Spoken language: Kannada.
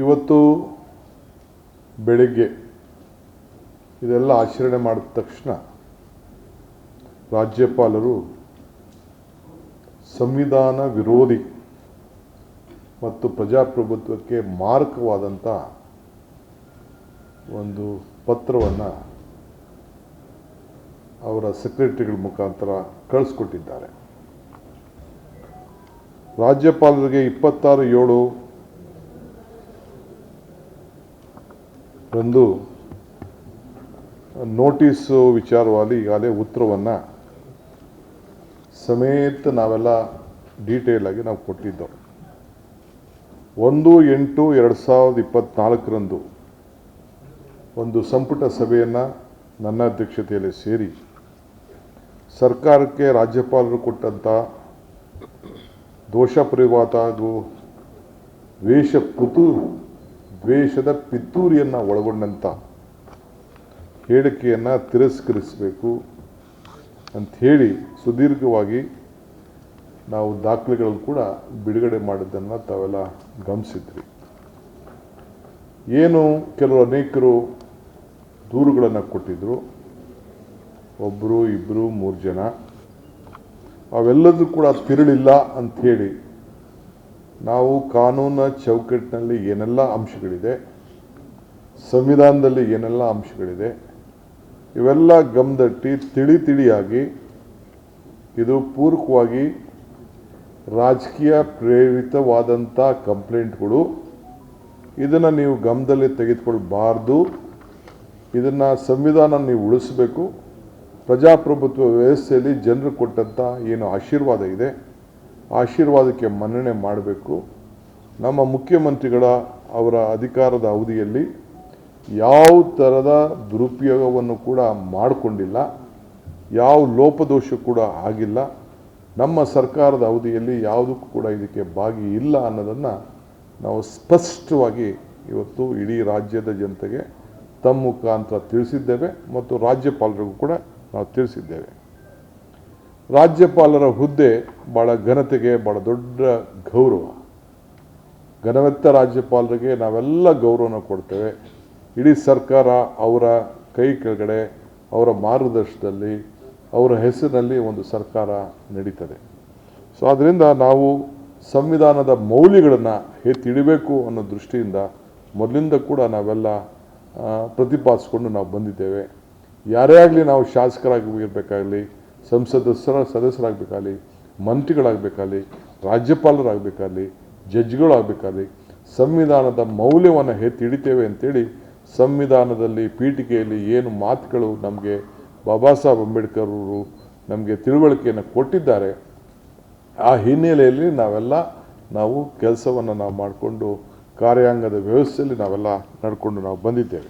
ಇವತ್ತು ಬೆಳಿಗ್ಗೆ ಇದೆಲ್ಲ ಆಚರಣೆ ಮಾಡಿದ ತಕ್ಷಣ ರಾಜ್ಯಪಾಲರು ಸಂವಿಧಾನ ವಿರೋಧಿ ಮತ್ತು ಪ್ರಜಾಪ್ರಭುತ್ವಕ್ಕೆ ಮಾರಕವಾದಂಥ ಒಂದು ಪತ್ರವನ್ನು ಅವರ ಸೆಕ್ರೆಟರಿಗಳ ಮುಖಾಂತರ ಕಳಿಸ್ಕೊಟ್ಟಿದ್ದಾರೆ. ರಾಜ್ಯಪಾಲರಿಗೆ 26/7 ರಂದು ನೋಟಿಸು ವಿಚಾರವಾಗಿ ಈಗಾಗಲೇ ಉತ್ತರವನ್ನು ಸಮೇತ ನಾವೆಲ್ಲ ಡೀಟೇಲ್ ಆಗಿ ನಾವು ಕೊಟ್ಟಿದ್ದೆವು. 1/8/2024 ರಂದು ಒಂದು ಸಂಪುಟ ಸಭೆಯನ್ನು ನನ್ನ ಅಧ್ಯಕ್ಷತೆಯಲ್ಲಿ ಸೇರಿ ಸರ್ಕಾರಕ್ಕೆ ರಾಜ್ಯಪಾಲರು ಕೊಟ್ಟಂಥ ದೋಷ ಪರಿವಾತ ಹಾಗೂ ದ್ವೇಷದ ಪಿತೂರಿಯನ್ನು ಒಳಗೊಂಡಂಥ ಹೇಳಿಕೆಯನ್ನು ತಿರಸ್ಕರಿಸಬೇಕು ಅಂಥೇಳಿ ಸುದೀರ್ಘವಾಗಿ ನಾವು ದಾಖಲೆಗಳನ್ನು ಕೂಡ ಬಿಡುಗಡೆ ಮಾಡಿದ್ದನ್ನು ತಾವೆಲ್ಲ ಗಮನಿಸಿದ್ರಿ. ಏನು ಕೆಲವು ಅನೇಕರು ದೂರುಗಳನ್ನು ಕೊಟ್ಟಿದ್ದರು, 1, 2, 3 ಜನ, ಅವೆಲ್ಲದೂ ಕೂಡ ತಿರುಳಿಲ್ಲ ಅಂಥೇಳಿ ನಾವು ಕಾನೂನಿನ ಚೌಕಟ್ಟಿನಲ್ಲಿ ಏನೆಲ್ಲ ಅಂಶಗಳಿದೆ, ಸಂವಿಧಾನದಲ್ಲಿ ಏನೆಲ್ಲ ಅಂಶಗಳಿದೆ, ಇವೆಲ್ಲ ಗಮನದಟ್ಟಿ ತಿಳಿಯಾಗಿ ಇದು ಪೂರಕವಾಗಿ ರಾಜಕೀಯ ಪ್ರೇರಿತವಾದಂಥ ಕಂಪ್ಲೇಂಟ್ಗಳು, ಇದನ್ನು ನೀವು ಗಮನದಲ್ಲಿ ತೆಗೆದುಕೊಳ್ಬಾರ್ದು, ಇದನ್ನು ಸಂವಿಧಾನ ನೀವು ಉಳಿಸಬೇಕು, ಪ್ರಜಾಪ್ರಭುತ್ವ ವ್ಯವಸ್ಥೆಯಲ್ಲಿ ಜನರು ಕೊಟ್ಟಂಥ ಏನು ಆಶೀರ್ವಾದ ಇದೆ ಆಶೀರ್ವಾದಕ್ಕೆ ಮನ್ನಣೆ ಮಾಡಬೇಕು. ನಮ್ಮ ಮುಖ್ಯಮಂತ್ರಿಗಳ ಅವರ ಅಧಿಕಾರದ ಅವಧಿಯಲ್ಲಿ ಯಾವ ಥರದ ದುರುಪಯೋಗವನ್ನು ಕೂಡ ಮಾಡಿಕೊಂಡಿಲ್ಲ, ಯಾವ ಲೋಪದೋಷ ಕೂಡ ಆಗಿಲ್ಲ, ನಮ್ಮ ಸರ್ಕಾರದ ಅವಧಿಯಲ್ಲಿ ಯಾವುದಕ್ಕೂ ಕೂಡ ಇದಕ್ಕೆ ಭಾಗಿ ಇಲ್ಲ ಅನ್ನೋದನ್ನು ನಾವು ಸ್ಪಷ್ಟವಾಗಿ ಇವತ್ತು ಇಡೀ ರಾಜ್ಯದ ಜನತೆಗೆ ತಮ್ಮ ಮುಖಾಂತರ ತಿಳಿಸಿದ್ದೇವೆ ಮತ್ತು ರಾಜ್ಯಪಾಲರಿಗೂ ಕೂಡ ನಾವು ತಿಳಿಸಿದ್ದೇವೆ. ರಾಜ್ಯಪಾಲರ ಹುದ್ದೆ ಭಾಳ ಘನತೆಗೆ ಭಾಳ ದೊಡ್ಡ ಗೌರವ. ಘನವೆತ್ತ ರಾಜ್ಯಪಾಲರಿಗೆ ನಾವೆಲ್ಲ ಗೌರವನ ಕೊಡ್ತೇವೆ. ಇಡೀ ಸರ್ಕಾರ ಅವರ ಕೈ ಕೆಳಗಡೆ ಅವರ ಮಾರ್ಗದರ್ಶನದಲ್ಲಿ ಅವರ ಹೆಸರಿನಲ್ಲಿ ಒಂದು ಸರ್ಕಾರ ನಡೀತದೆ. ಸೊ ಆದ್ದರಿಂದ ನಾವು ಸಂವಿಧಾನದ ಮೌಲ್ಯಗಳನ್ನು ಎತ್ತಿಡಬೇಕು ಅನ್ನೋ ದೃಷ್ಟಿಯಿಂದ ಮೊದಲಿಂದ ಕೂಡ ನಾವೆಲ್ಲ ಪ್ರತಿಪಾದಿಸಿಕೊಂಡು ನಾವು ಬಂದಿದ್ದೇವೆ. ಯಾರೇ ಆಗಲಿ, ನಾವು ಶಾಸಕರಾಗಿರಬೇಕಾಗಲಿ, ಸದಸ್ಯರಾಗಬೇಕಾಗಲಿ, ಮಂತ್ರಿಗಳಾಗಬೇಕಾಗಲಿ, ರಾಜ್ಯಪಾಲರಾಗಬೇಕಾಗಲಿ, ಜಡ್ಜ್ಗಳಾಗಬೇಕಾಗಲಿ, ಸಂವಿಧಾನದ ಮೌಲ್ಯವನ್ನು ಎತ್ತಿಡಿತೇವೆ ಅಂತೇಳಿ ಸಂವಿಧಾನದಲ್ಲಿ ಪೀಠಿಕೆಯಲ್ಲಿ ಏನು ಮಾತುಗಳು ನಮಗೆ ಬಾಬಾ ಸಾಹೇಬ್ ಅಂಬೇಡ್ಕರ್ ಅವರು ನಮಗೆ ತಿಳುವಳಿಕೆಯನ್ನು ಕೊಟ್ಟಿದ್ದಾರೆ, ಆ ಹಿನ್ನೆಲೆಯಲ್ಲಿ ನಾವು ಕೆಲಸವನ್ನು ನಾವು ಮಾಡಿಕೊಂಡು ಕಾರ್ಯಾಂಗದ ವ್ಯವಸ್ಥೆಯಲ್ಲಿ ನಾವೆಲ್ಲ ನಡ್ಕೊಂಡು ನಾವು ಬಂದಿದ್ದೇವೆ.